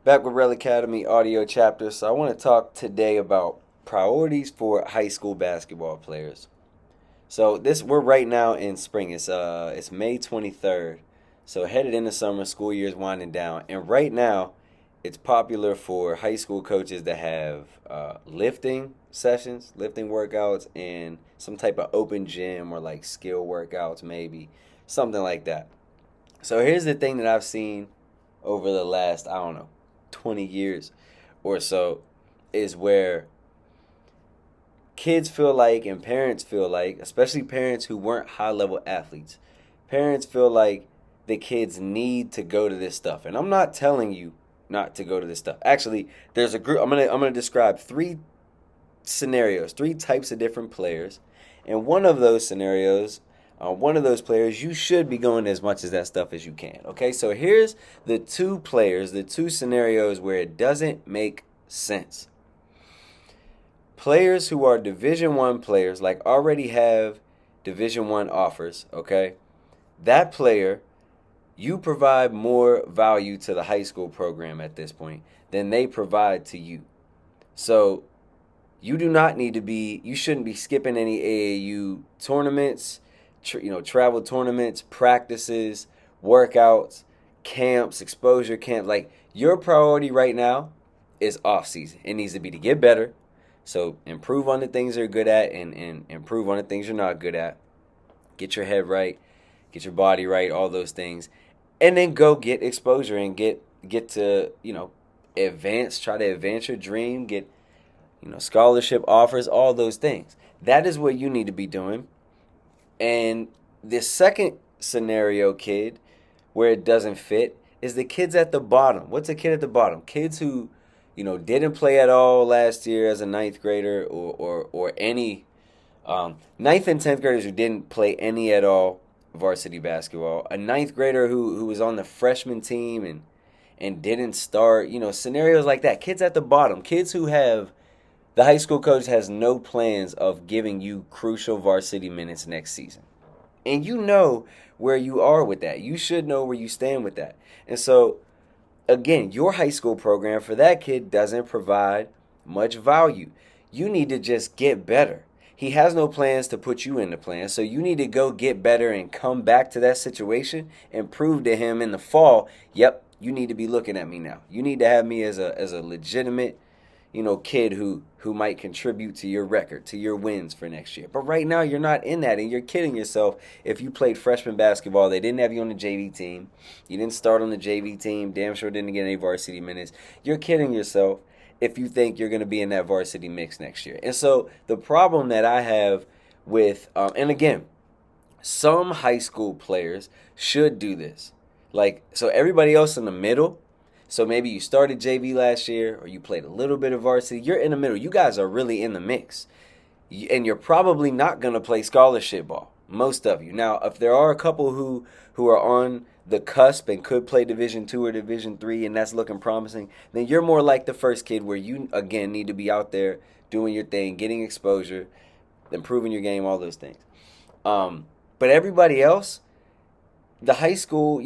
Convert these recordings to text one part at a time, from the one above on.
Back with Rel Academy audio chapter. So I want to talk today about priorities for high school basketball players. So this we're right now in spring. It's May 23rd. So headed into summer, school year's winding down, and right now it's popular for high school coaches to have lifting sessions, lifting workouts, and some type of open gym or like skill workouts, maybe something like that. So here's the thing that I've seen over the last, I don't know, 20 years or so is where kids feel like and parents feel like, especially parents who weren't high level athletes, parents feel like the kids need to go to this stuff. And I'm not telling you not to go to this stuff. Actually, there's a group I'm gonna describe three scenarios, three types of different players. And one of those scenarios, one of those players, you should be going as much as that stuff as you can. Okay, so here's the two players, the two scenarios where it doesn't make sense. Players who are Division One players, like already have Division One offers. Okay, that player, you provide more value to the high school program at this point than they provide to you. So you do not need to be. You shouldn't be skipping any AAU tournaments, travel tournaments, practices, workouts, camps, exposure camp. Like your priority right now is off season. It needs to be to get better. So improve on the things you're good at and improve on the things you're not good at. Get your head right, get your body right, all those things. And then go get exposure and get to, try to advance your dream, get scholarship offers, all those things. That is what you need to be doing. And the second scenario, kid, where it doesn't fit, is the kids at the bottom. What's a kid at the bottom? Kids who, didn't play at all last year as a ninth grader or any ninth and 10th graders who didn't play any at all varsity basketball. A ninth grader who was on the freshman team and didn't start, scenarios like that. Kids at the bottom, kids who have the high school coach has no plans of giving you crucial varsity minutes next season. And you know where you are with that. You should know where you stand with that. And so, again, your high school program for that kid doesn't provide much value. You need to just get better. He has no plans to put you in the plan. So you need to go get better and come back to that situation and prove to him in the fall, yep, you need to be looking at me now. You need to have me as a legitimate kid who might contribute to your record, to your wins for next year. But right now you're not in that and you're kidding yourself if you played freshman basketball. They didn't have you on the JV team. You didn't start on the JV team. Damn sure didn't get any varsity minutes. You're kidding yourself if you think you're going to be in that varsity mix next year. And so the problem that I have with, and again, some high school players should do this. Like, so everybody else in the middle, so maybe you started JV last year or you played a little bit of varsity. You're in the middle. You guys are really in the mix. And you're probably not going to play scholarship ball, most of you. Now, if there are a couple who are on the cusp and could play Division 2 or Division 3 and that's looking promising, then you're more like the first kid where you again need to be out there doing your thing, getting exposure, improving your game, all those things. But everybody else, the high school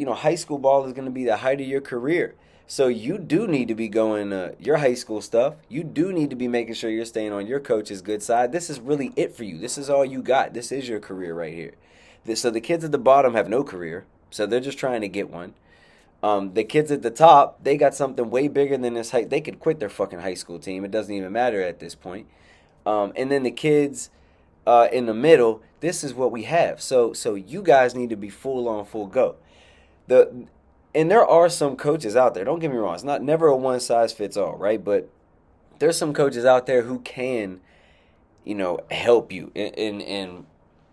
ball is going to be the height of your career. So you do need to be going your high school stuff. You do need to be making sure you're staying on your coach's good side. This is really it for you. This is all you got. This is your career right here. So the kids at the bottom have no career. So they're just trying to get one. The kids at the top, they got something way bigger than this height. They could quit their fucking high school team. It doesn't even matter at this point. And then the kids in the middle, this is what we have. So you guys need to be full on full go. The and there are some coaches out there. Don't get me wrong; it's not never a one size fits all, right? But there's some coaches out there who can, help you, and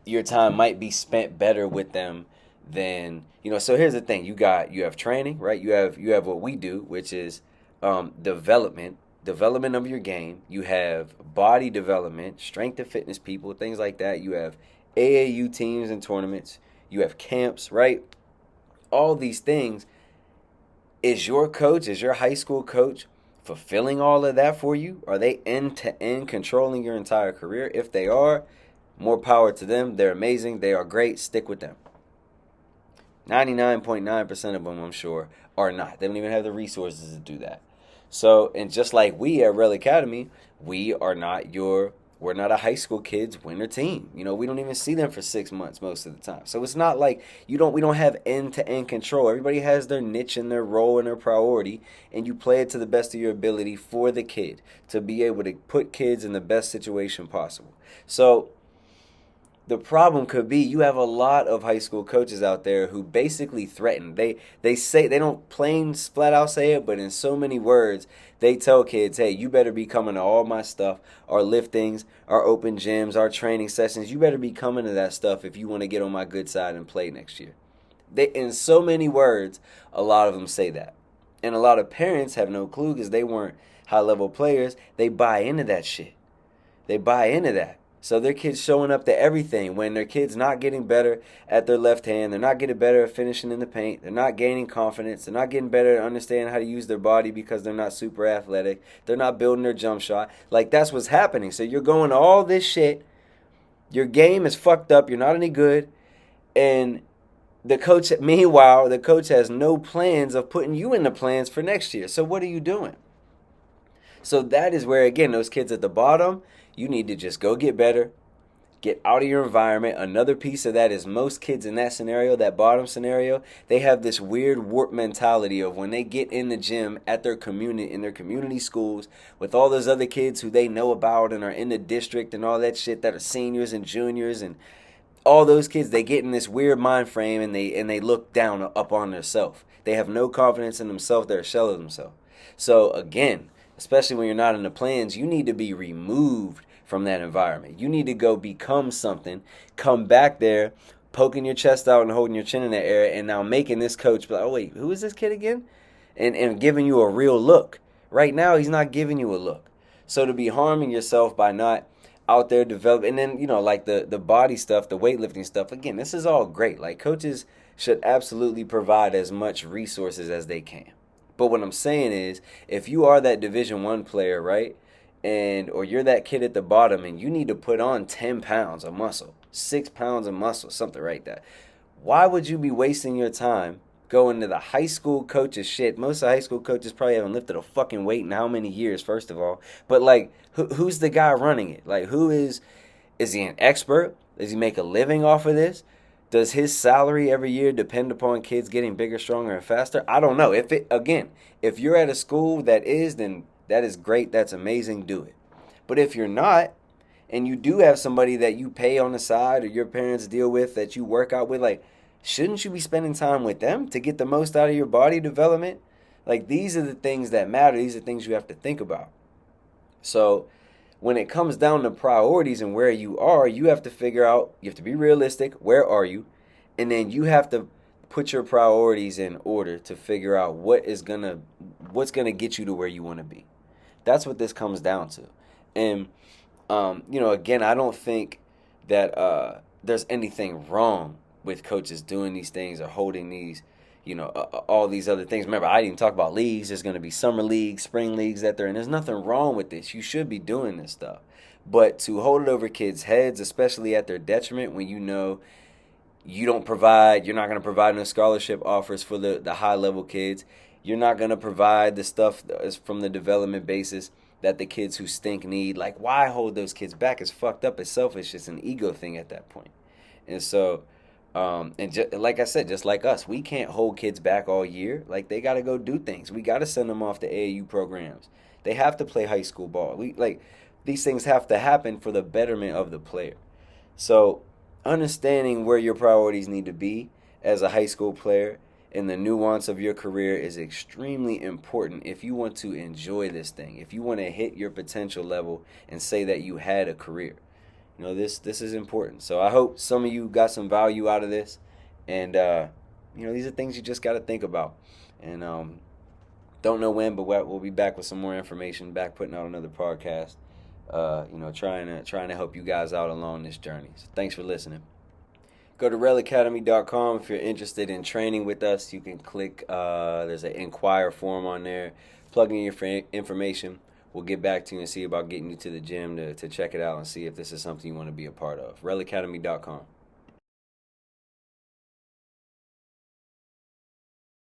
your time might be spent better with them than So here's the thing: you have training, right? You have what we do, which is development of your game. You have body development, strength and fitness people, things like that. You have AAU teams and tournaments. You have camps, right? All these things. Is your coach, is your high school coach fulfilling all of that for you? Are they end to end controlling your entire career? If they are, more power to them. They're amazing. They are great. Stick with them. 99.9% of them, I'm sure, are not. They don't even have the resources to do that. So, and just like we at Rel Academy, we are not your we're not a high school kids winter team. You know, we don't even see them for 6 months most of the time. So it's not like we don't have end to end control. Everybody has their niche and their role and their priority, and you play it to the best of your ability for the kid to be able to put kids in the best situation possible. So the problem could be you have a lot of high school coaches out there who basically threaten. They say they don't plain flat out say it, but in so many words, they tell kids, "Hey, you better be coming to all my stuff, our liftings, our open gyms, our training sessions. You better be coming to that stuff if you want to get on my good side and play next year." They in so many words, a lot of them say that. And a lot of parents have no clue because they weren't high level players. They buy into that shit. They buy into that. So their kids showing up to everything when their kids not getting better at their left hand, they're not getting better at finishing in the paint, they're not gaining confidence, they're not getting better at understanding how to use their body because they're not super athletic, they're not building their jump shot. Like that's what's happening. So you're going to all this shit, your game is fucked up, you're not any good, and the coach meanwhile, the coach has no plans of putting you in the plans for next year. So what are you doing? So that is where, again, those kids at the bottom, you need to just go get better, get out of your environment. Another piece of that is most kids in that scenario, that bottom scenario, they have this weird warped mentality of when they get in the gym at their community, in their community schools, with all those other kids who they know about and are in the district and all that shit that are seniors and juniors and all those kids, they get in this weird mind frame and they look down up on themselves. They have no confidence in themselves. They're a shell of themselves. So again, especially when you're not in the plans, you need to be removed from that environment. You need to go become something, come back there, poking your chest out and holding your chin in the air, and now making this coach be like, oh wait, who is this kid again? And giving you a real look. Right now, he's not giving you a look. So to be harming yourself by not out there developing, and then, you know, like the body stuff, the weightlifting stuff, again, this is all great. Like coaches should absolutely provide as much resources as they can. But what I'm saying is, if you are that Division 1 player, right, and or you're that kid at the bottom, and you need to put on 10 pounds of muscle, 6 pounds of muscle, something like that, why would you be wasting your time going to the high school coaches shit? Most of the high school coaches probably haven't lifted a fucking weight in how many years, first of all. But like, who's the guy running it? Like, who is he an expert? Does he make a living off of this? Does his salary every year depend upon kids getting bigger, stronger, and faster? I don't know. If it again, if you're at a school that is, then that is great. That's amazing. Do it. But if you're not, and you do have somebody that you pay on the side or your parents deal with that you work out with, like, shouldn't you be spending time with them to get the most out of your body development? Like, these are the things that matter. These are things you have to think about. So when it comes down to priorities and where you are, you have to figure out, you have to be realistic. Where are you? And then you have to put your priorities in order to figure out what's gonna get you to where you want to be. That's what this comes down to. And you know, again, I don't think that there's anything wrong with coaches doing these things or holding these, you know, all these other things. Remember, I didn't talk about leagues. There's going to be summer leagues, spring leagues that they're in. There's nothing wrong with this. You should be doing this stuff. But to hold it over kids' heads, especially at their detriment, when you know you're not going to provide no scholarship offers for the high level kids. You're not going to provide the stuff from the development basis that the kids who stink need. Like, why hold those kids back? It's fucked up. It's selfish. It's an ego thing at that point. And so, like I said, just like us, we can't hold kids back all year. Like, they got to go do things. We got to send them off to AAU programs. They have to play high school ball. These things have to happen for the betterment of the player. So, understanding where your priorities need to be as a high school player and the nuance of your career is extremely important if you want to enjoy this thing. If you want to hit your potential level and say that you had a career. You know, this is important. So I hope some of you got some value out of this. And, you know, these are things you just got to think about. And don't know when, but we'll be back with some more information, back putting out another podcast, you know, trying to help you guys out along this journey. So thanks for listening. Go to relacademy.com if you're interested in training with us. You can click, there's an inquire form on there. Plug in your information. We'll get back to you and see about getting you to the gym to check it out and see if this is something you want to be a part of. relacademy.com.